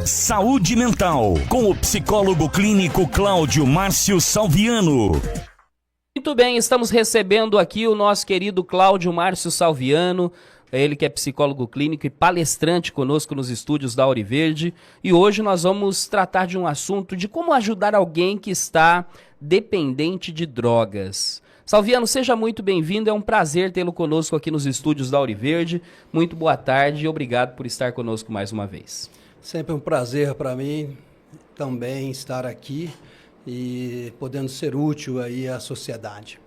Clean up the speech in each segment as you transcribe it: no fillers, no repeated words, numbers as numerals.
Saúde Mental, com o psicólogo clínico Cláudio Márcio Salviano. Muito bem, estamos recebendo aqui o nosso querido Cláudio Márcio Salviano, ele que é psicólogo clínico e palestrante conosco nos estúdios da Auriverde. E hoje nós vamos tratar de um assunto de como ajudar alguém que está dependente de drogas. Salviano, seja muito bem-vindo, é um prazer tê-lo conosco aqui nos estúdios da Auriverde. Muito boa tarde e obrigado por estar conosco mais uma vez. Sempre um prazer para mim também estar aqui e podendo ser útil aí à sociedade.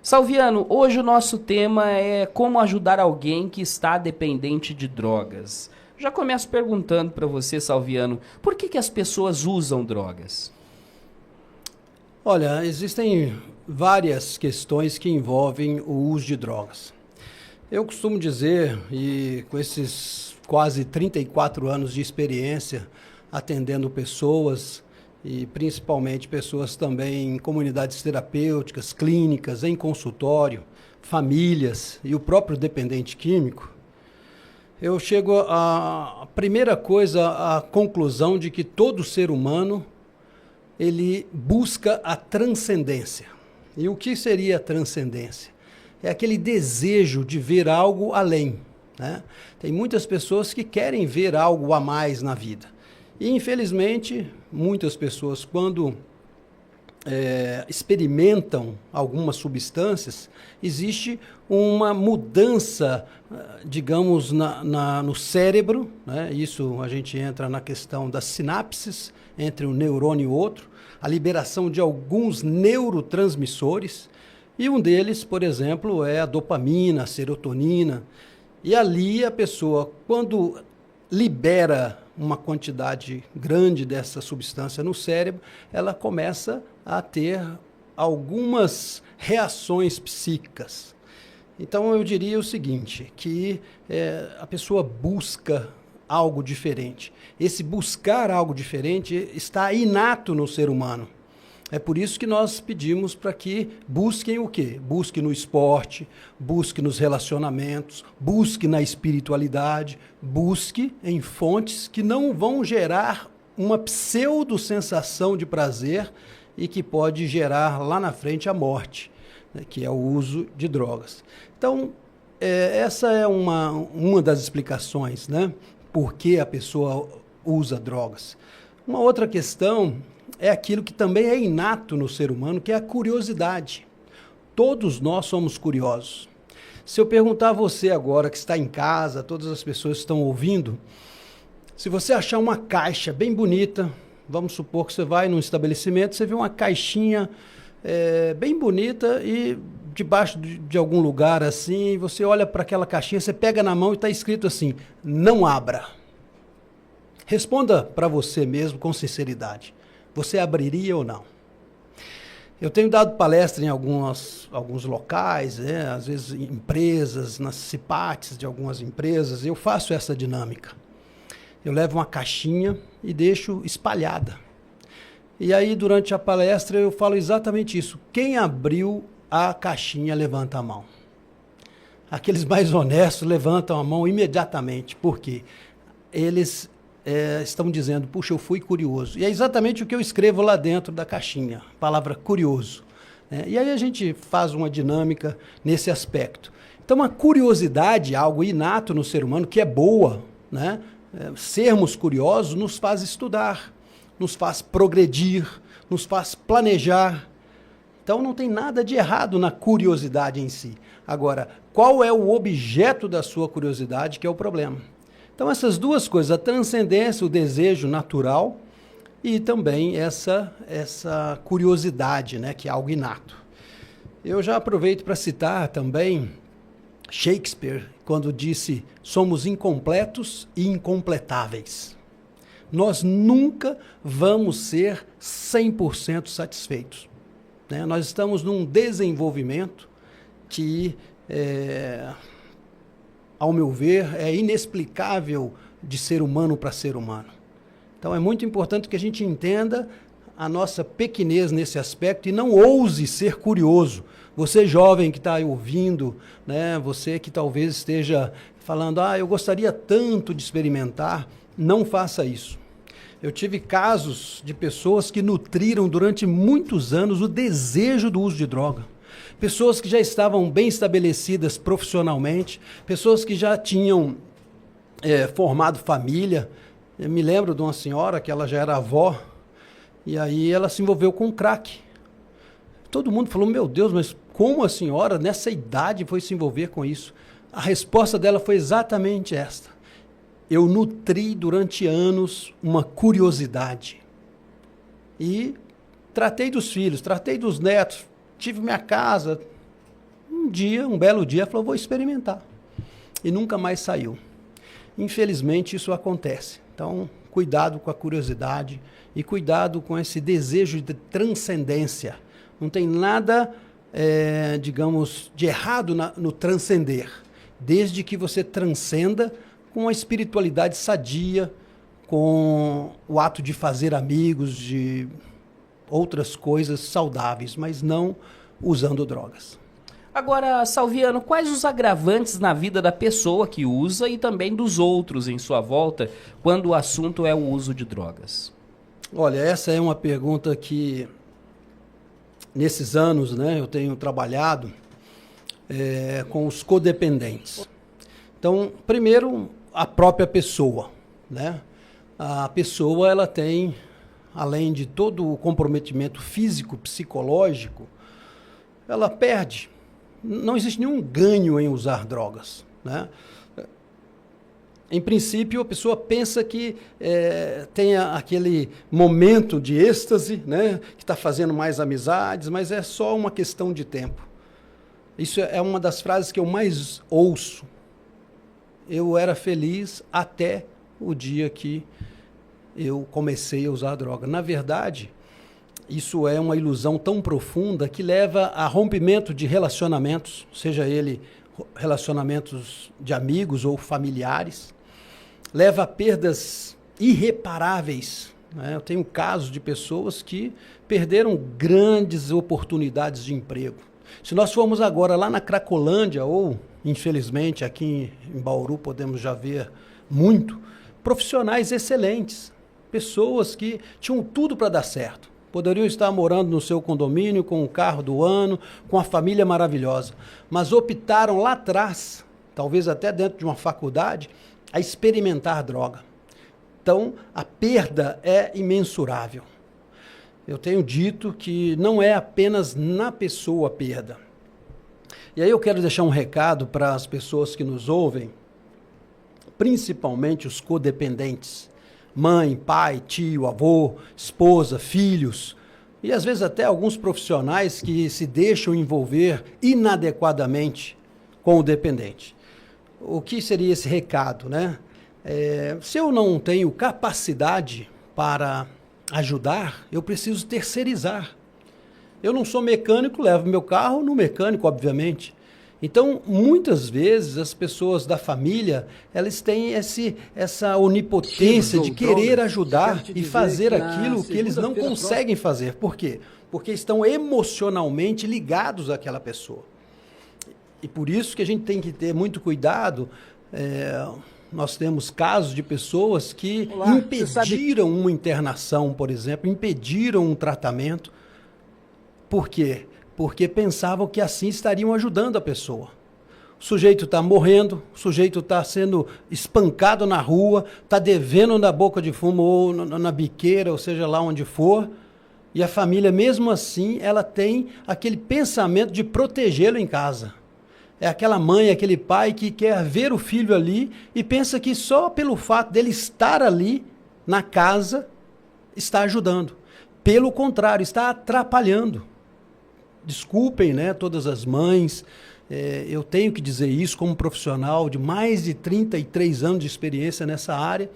Salviano, hoje o nosso tema é como ajudar alguém que está dependente de drogas. Já começo perguntando para você, Salviano, por que as pessoas usam drogas? Olha, existem várias questões que envolvem o uso de drogas. Eu costumo dizer, e com esses quase 34 anos de experiência atendendo pessoas, e principalmente pessoas também em comunidades terapêuticas, clínicas, em consultório, famílias e o próprio dependente químico, eu chego a primeira coisa, à conclusão de que todo ser humano ele busca a transcendência. E o que seria a transcendência? É aquele desejo de ver algo além, né? Tem muitas pessoas que querem ver algo a mais na vida. E, infelizmente, muitas pessoas, quando experimentam algumas substâncias, existe uma mudança, digamos, no cérebro, né? Isso a gente entra na questão das sinapses entre um neurônio e outro, a liberação de alguns neurotransmissores, e um deles, por exemplo, é a dopamina, a serotonina. E ali a pessoa, quando libera uma quantidade grande dessa substância no cérebro, ela começa a ter algumas reações psíquicas. Então eu diria o seguinte, que a pessoa busca algo diferente. Esse buscar algo diferente está inato no ser humano. É por isso que nós pedimos para que busquem o quê? Busque no esporte, busque nos relacionamentos, busque na espiritualidade, busque em fontes que não vão gerar uma pseudo-sensação de prazer e que pode gerar lá na frente a morte, né, que é o uso de drogas. Então, essa é uma das explicações, né, por que a pessoa usa drogas. Uma outra questão é aquilo que também é inato no ser humano, que é a curiosidade. Todos nós somos curiosos. Se eu perguntar a você agora que está em casa, todas as pessoas que estão ouvindo, se você achar uma caixa bem bonita, vamos supor que você vai num estabelecimento, você vê uma caixinha bem bonita e debaixo de algum lugar assim, você olha para aquela caixinha, você pega na mão e está escrito assim, não abra. Responda para você mesmo com sinceridade. Você abriria ou não? Eu tenho dado palestra em alguns locais, às vezes empresas, nas CIPATs de algumas empresas, eu faço essa dinâmica. Eu levo uma caixinha e deixo espalhada. E aí, durante a palestra, eu falo exatamente isso. Quem abriu a caixinha, levanta a mão. Aqueles mais honestos levantam a mão imediatamente. Por quê? Eles estão dizendo, puxa, eu fui curioso. E é exatamente o que eu escrevo lá dentro da caixinha, a palavra curioso. E aí a gente faz uma dinâmica nesse aspecto. Então a curiosidade, algo inato no ser humano, que é boa, né? Sermos curiosos nos faz estudar, nos faz progredir, nos faz planejar. Então não tem nada de errado na curiosidade em si. Agora, qual é o objeto da sua curiosidade que é o problema? Então essas duas coisas, a transcendência, o desejo natural e também essa curiosidade, né, que é algo inato. Eu já aproveito para citar também Shakespeare, quando disse, somos incompletos e incompletáveis. Nós nunca vamos ser 100% satisfeitos, né? Nós estamos num desenvolvimento que ao meu ver, é inexplicável de ser humano para ser humano. Então é muito importante que a gente entenda a nossa pequenez nesse aspecto e não ouse ser curioso. Você jovem que está ouvindo, né, você que talvez esteja falando, eu gostaria tanto de experimentar, não faça isso. Eu tive casos de pessoas que nutriram durante muitos anos o desejo do uso de droga. Pessoas que já estavam bem estabelecidas profissionalmente, pessoas que já tinham formado família. Eu me lembro de uma senhora que ela já era avó, e aí ela se envolveu com crack. Todo mundo falou, meu Deus, mas como a senhora nessa idade foi se envolver com isso? A resposta dela foi exatamente esta. Eu nutri durante anos uma curiosidade. E tratei dos filhos, tratei dos netos, tive minha casa. Um belo dia, ela falou, vou experimentar. E nunca mais saiu. Infelizmente, isso acontece. Então, cuidado com a curiosidade e cuidado com esse desejo de transcendência. Não tem nada, digamos, de errado no transcender, desde que você transcenda com a espiritualidade sadia, com o ato de fazer amigos, de outras coisas saudáveis, mas não usando drogas. Agora, Salviano, quais os agravantes na vida da pessoa que usa e também dos outros em sua volta, quando o assunto é o uso de drogas? Olha, essa é uma pergunta que, nesses anos, né, eu tenho trabalhado com os codependentes. Então, primeiro, a própria pessoa, né? A pessoa, ela tem, além de todo o comprometimento físico, psicológico, ela perde. Não existe nenhum ganho em usar drogas, né? Em princípio, a pessoa pensa que tem aquele momento de êxtase, né? Que está fazendo mais amizades, mas é só uma questão de tempo. Isso é uma das frases que eu mais ouço. Eu era feliz até o dia que eu comecei a usar droga. Na verdade, isso é uma ilusão tão profunda que leva a rompimento de relacionamentos, seja ele relacionamentos de amigos ou familiares, leva a perdas irreparáveis, né? Eu tenho casos de pessoas que perderam grandes oportunidades de emprego. Se nós formos agora lá na Cracolândia, ou infelizmente aqui em Bauru podemos já ver muito, profissionais excelentes, pessoas que tinham tudo para dar certo. Poderiam estar morando no seu condomínio, com o carro do ano, com a família maravilhosa, mas optaram lá atrás, talvez até dentro de uma faculdade, a experimentar droga. Então, a perda é imensurável. Eu tenho dito que não é apenas na pessoa a perda. E aí eu quero deixar um recado para as pessoas que nos ouvem, principalmente os codependentes. Mãe, pai, tio, avô, esposa, filhos, e às vezes até alguns profissionais que se deixam envolver inadequadamente com o dependente. O que seria esse recado, né? Se eu não tenho capacidade para ajudar, eu preciso terceirizar. Eu não sou mecânico, levo meu carro no mecânico, obviamente. Então, muitas vezes, as pessoas da família, elas têm essa onipotência de querer ajudar e fazer aquilo que eles não conseguem fazer. Por quê? Porque estão emocionalmente ligados àquela pessoa. E por isso que a gente tem que ter muito cuidado. Nós temos casos de pessoas que impediram uma internação, por exemplo, impediram um tratamento. Por quê? Porque pensavam que assim estariam ajudando a pessoa. O sujeito está morrendo, o sujeito está sendo espancado na rua, está devendo na boca de fumo ou na biqueira, ou seja lá onde for, e a família, mesmo assim, ela tem aquele pensamento de protegê-lo em casa. É aquela mãe, aquele pai que quer ver o filho ali e pensa que só pelo fato dele estar ali na casa está ajudando. Pelo contrário, está atrapalhando. Desculpem, né, todas as mães, eu tenho que dizer isso como profissional de mais de 33 anos de experiência nessa área,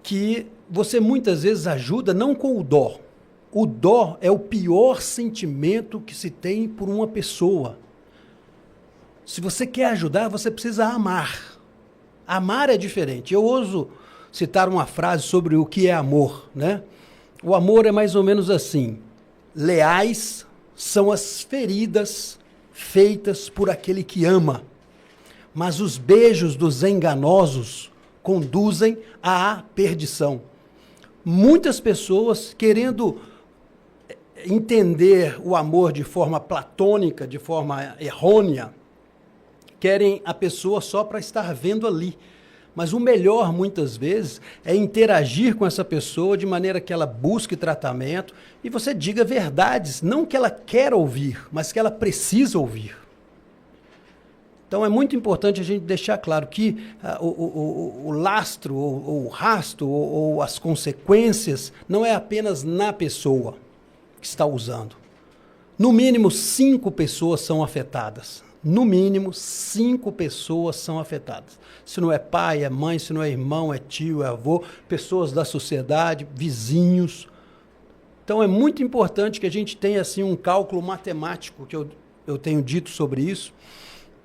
que você muitas vezes ajuda não com o dó. O dó é o pior sentimento que se tem por uma pessoa. Se você quer ajudar, você precisa amar. Amar é diferente. Eu ouso citar uma frase sobre o que é amor, né? O amor é mais ou menos assim: leais são as feridas feitas por aquele que ama, mas os beijos dos enganosos conduzem à perdição. muitas pessoas querendo entender o amor de forma platônica, de forma errônea, querem a pessoa só para estar vendo ali. Mas o melhor, muitas vezes, é interagir com essa pessoa de maneira que ela busque tratamento e você diga verdades, não que ela quer ouvir, mas que ela precisa ouvir. Então é muito importante a gente deixar claro que o lastro, ou o rasto, ou as consequências não é apenas na pessoa que está usando. No mínimo 5 pessoas são afetadas. No mínimo 5 pessoas são afetadas. Se não é pai, é mãe, se não é irmão, é tio, é avô, pessoas da sociedade, vizinhos. Então é muito importante que a gente tenha assim, um cálculo matemático, que eu tenho dito sobre isso.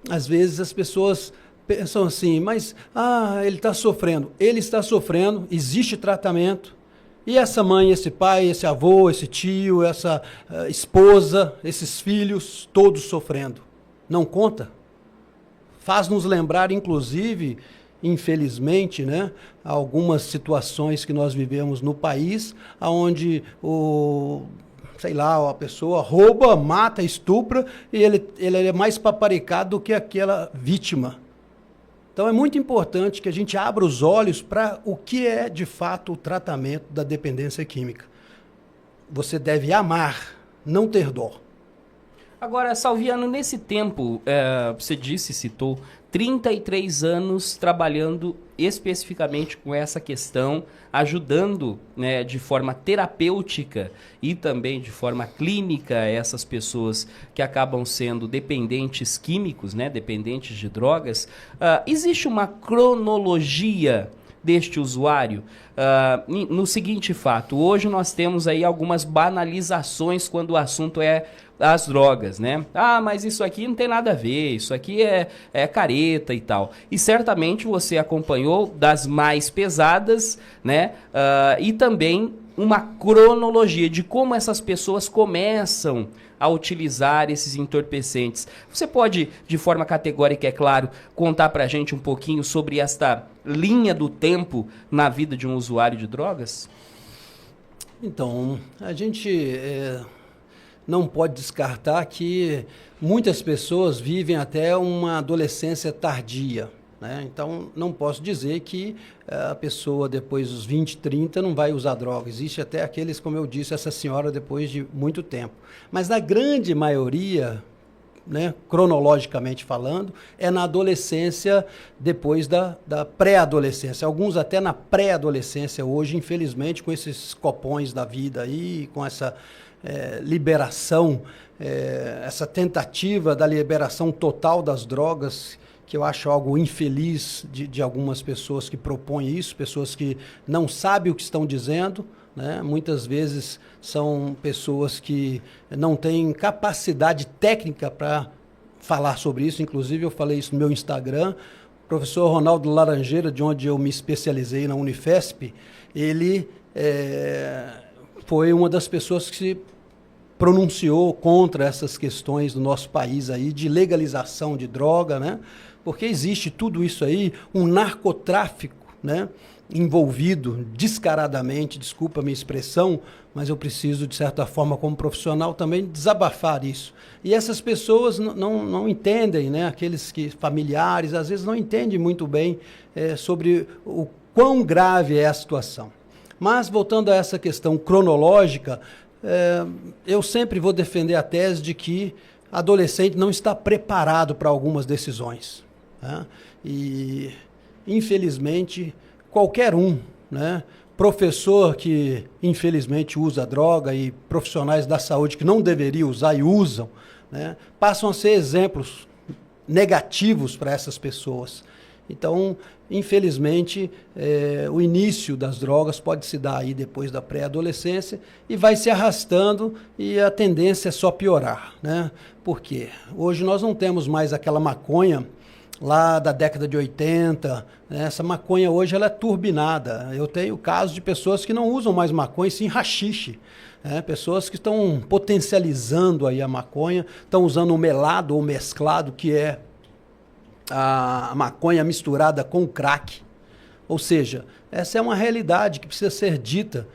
Às vezes as pessoas pensam assim, mas ele está sofrendo. Ele está sofrendo, existe tratamento. E essa mãe, esse pai, esse avô, esse tio, essa esposa, esses filhos, todos sofrendo. Não conta? Faz nos lembrar, inclusive, infelizmente, né, algumas situações que nós vivemos no país, onde a pessoa rouba, mata, estupra, e ele é mais paparicado do que aquela vítima. Então é muito importante que a gente abra os olhos para o que é, de fato, o tratamento da dependência química. Você deve amar, não ter dó. Agora, Salviano, nesse tempo, você citou 33 anos trabalhando especificamente com essa questão, ajudando, né, de forma terapêutica e também de forma clínica essas pessoas que acabam sendo dependentes químicos, né, dependentes de drogas. Existe uma cronologia deste usuário? No seguinte fato, hoje nós temos aí algumas banalizações quando o assunto é as drogas, né? Mas isso aqui não tem nada a ver, isso aqui é careta e tal. E certamente você acompanhou das mais pesadas, né? E também uma cronologia de como essas pessoas começam a utilizar esses entorpecentes. Você pode, de forma categórica, é claro, contar pra gente um pouquinho sobre esta linha do tempo na vida de um usuário de drogas? Então, a gente não pode descartar que muitas pessoas vivem até uma adolescência tardia, né? Então, não posso dizer que a pessoa depois dos 20, 30 não vai usar droga. Existe até aqueles, como eu disse, essa senhora depois de muito tempo. Mas na grande maioria, né, cronologicamente falando, é na adolescência, depois da pré-adolescência. Alguns até na pré-adolescência hoje, infelizmente, com esses copões da vida aí, com essa liberação, essa tentativa da liberação total das drogas, que eu acho algo infeliz de algumas pessoas que propõem isso, pessoas que não sabem o que estão dizendo, né? Muitas vezes são pessoas que não têm capacidade técnica para falar sobre isso. Inclusive, eu falei isso no meu Instagram. O professor Ronaldo Laranjeira, de onde eu me especializei na Unifesp, ele foi uma das pessoas que se pronunciou contra essas questões do nosso país aí de legalização de droga, né? Porque existe tudo isso aí, um narcotráfico, né, envolvido descaradamente, desculpa a minha expressão, mas eu preciso, de certa forma, como profissional, também desabafar isso. E essas pessoas não entendem, né, aqueles familiares, às vezes não entendem muito bem sobre o quão grave é a situação. Mas, voltando a essa questão cronológica, eu sempre vou defender a tese de que adolescente não está preparado para algumas decisões, né? E, infelizmente, qualquer um, né, professor que, infelizmente, usa droga e profissionais da saúde que não deveriam usar e usam, né, passam a ser exemplos negativos para essas pessoas. Então, infelizmente, o início das drogas pode se dar aí depois da pré-adolescência e vai se arrastando e a tendência é só piorar, né? Por quê? Hoje nós não temos mais aquela maconha lá da década de 80, né? Essa maconha hoje ela é turbinada. Eu tenho casos de pessoas que não usam mais maconha, sim haxixe. Pessoas que estão potencializando aí a maconha, estão usando o melado ou mesclado, que é a maconha misturada com crack. Ou seja, essa é uma realidade que precisa ser dita,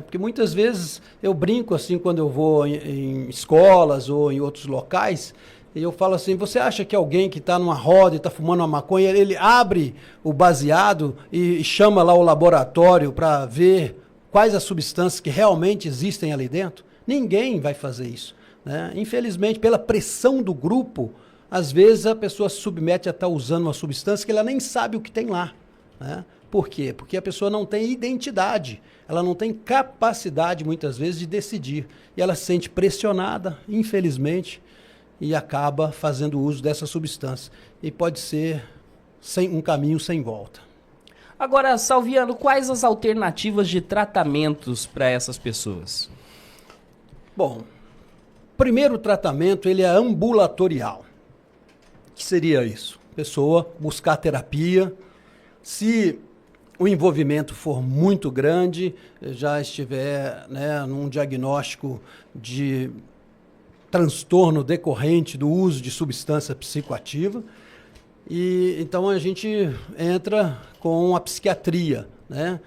porque muitas vezes eu brinco assim quando eu vou em escolas ou em outros locais, e eu falo assim, você acha que alguém que está numa roda e está fumando uma maconha, ele abre o baseado e chama lá o laboratório para ver quais as substâncias que realmente existem ali dentro? Ninguém vai fazer isso, né? Infelizmente, pela pressão do grupo, às vezes a pessoa se submete a estar usando uma substância que ela nem sabe o que tem lá, né? Por quê? Porque a pessoa não tem identidade, ela não tem capacidade, muitas vezes, de decidir. E ela se sente pressionada, infelizmente, e acaba fazendo uso dessa substância. E pode ser um caminho sem volta. Agora, Salviano, quais as alternativas de tratamentos para essas pessoas? Bom, primeiro tratamento, ele é ambulatorial. O que seria isso? A pessoa buscar terapia. Se o envolvimento for muito grande, já estiver, né, num diagnóstico de transtorno decorrente do uso de substância psicoativa, e então a gente entra com a psiquiatria, né?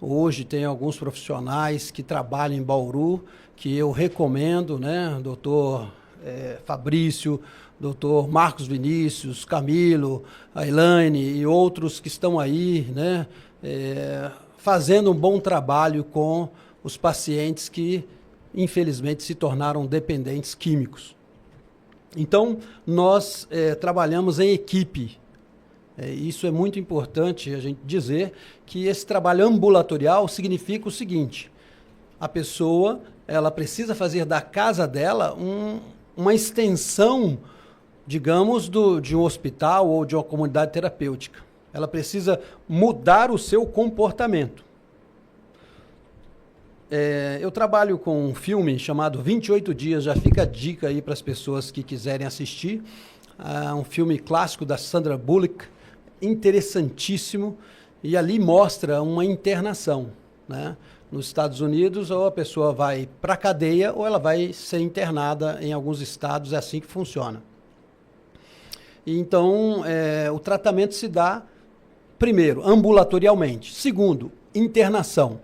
Hoje tem alguns profissionais que trabalham em Bauru, que eu recomendo, né? Doutor Fabrício, doutor Marcos Vinícius, Camilo, a Elaine e outros que estão aí, né? Fazendo um bom trabalho com os pacientes que infelizmente se tornaram dependentes químicos. Então, nós trabalhamos em equipe. Isso é muito importante a gente dizer que esse trabalho ambulatorial significa o seguinte: a pessoa ela precisa fazer da casa dela uma extensão, digamos, de um hospital ou de uma comunidade terapêutica. Ela precisa mudar o seu comportamento. Eu trabalho com um filme chamado 28 Dias, já fica a dica aí para as pessoas que quiserem assistir. Um filme clássico da Sandra Bullock, interessantíssimo, e ali mostra uma internação, né? Nos Estados Unidos, ou a pessoa vai para a cadeia ou ela vai ser internada em alguns estados, é assim que funciona. Então, o tratamento se dá, primeiro, ambulatorialmente. Segundo, internação.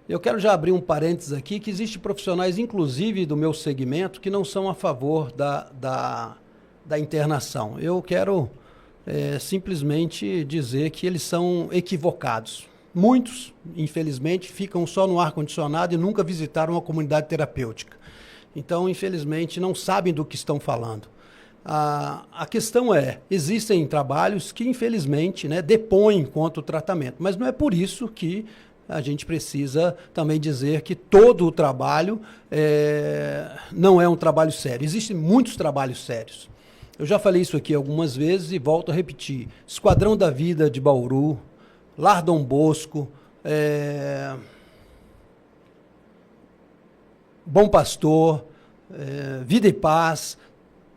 Eu quero já abrir um parênteses aqui, que existem profissionais, inclusive do meu segmento, que não são a favor da internação. Eu quero simplesmente dizer que eles são equivocados. Muitos, infelizmente, ficam só no ar-condicionado e nunca visitaram uma comunidade terapêutica. Então, infelizmente, não sabem do que estão falando. A questão existem trabalhos que, infelizmente, né, depõem contra o tratamento, mas não é por isso que a gente precisa também dizer que todo o trabalho não é um trabalho sério. Existem muitos trabalhos sérios. Eu já falei isso aqui algumas vezes e volto a repetir. Esquadrão da Vida de Bauru, Lar Dom Bosco, Bom Pastor, Vida e Paz,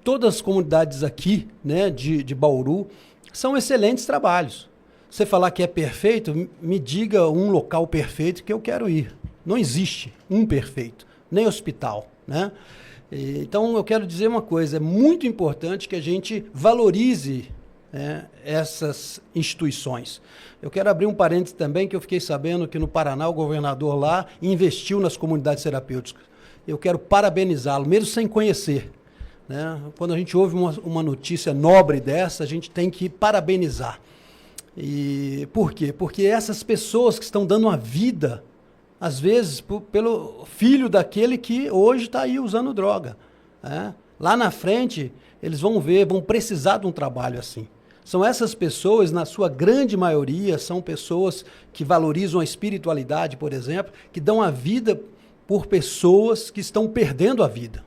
todas as comunidades aqui, né, de Bauru, são excelentes trabalhos. Você falar que é perfeito, me diga um local perfeito que eu quero ir. Não existe um perfeito, nem hospital, né? Então, eu quero dizer uma coisa, é muito importante que a gente valorize essas instituições. Eu quero abrir um parênteses também, que eu fiquei sabendo que no Paraná o governador lá investiu nas comunidades terapêuticas. Eu quero parabenizá-lo, mesmo sem conhecer, né? Quando a gente ouve uma notícia nobre dessa, a gente tem que parabenizar. E por quê? Porque essas pessoas que estão dando a vida, às vezes, pelo filho daquele que hoje está aí usando droga, né? Lá na frente, eles vão precisar de um trabalho assim. São essas pessoas, na sua grande maioria, são pessoas que valorizam a espiritualidade, por exemplo, que dão a vida por pessoas que estão perdendo a vida.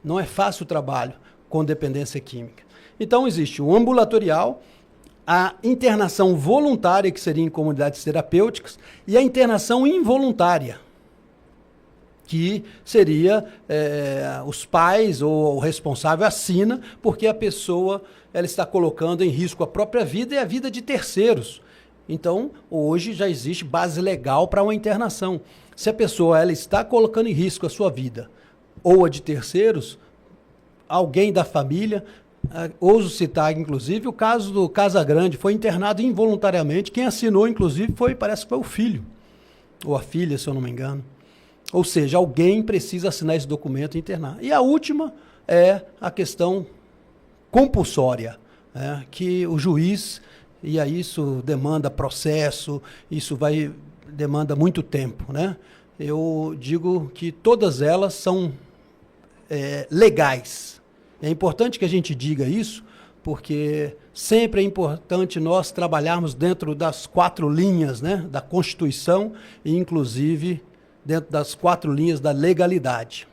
Não é fácil o trabalho com dependência química. Então, existe o ambulatorial, a internação voluntária, que seria em comunidades terapêuticas, e a internação involuntária, que seria os pais ou o responsável assina, porque a pessoa ela está colocando em risco a própria vida e a vida de terceiros. Então, hoje já existe base legal para uma internação. Se a pessoa ela está colocando em risco a sua vida ou a de terceiros, alguém da família Ouso citar, inclusive, o caso do Casagrande, foi internado involuntariamente. Quem assinou, inclusive, parece que foi o filho, ou a filha, se eu não me engano. Ou seja, alguém precisa assinar esse documento e internar. E a última é a questão compulsória, né, que o juiz, e aí isso demanda processo, demanda muito tempo, né? Eu digo que todas elas são legais. É importante que a gente diga isso, porque sempre é importante nós trabalharmos dentro das 4 linhas, né, da Constituição e, inclusive, dentro das 4 linhas da legalidade.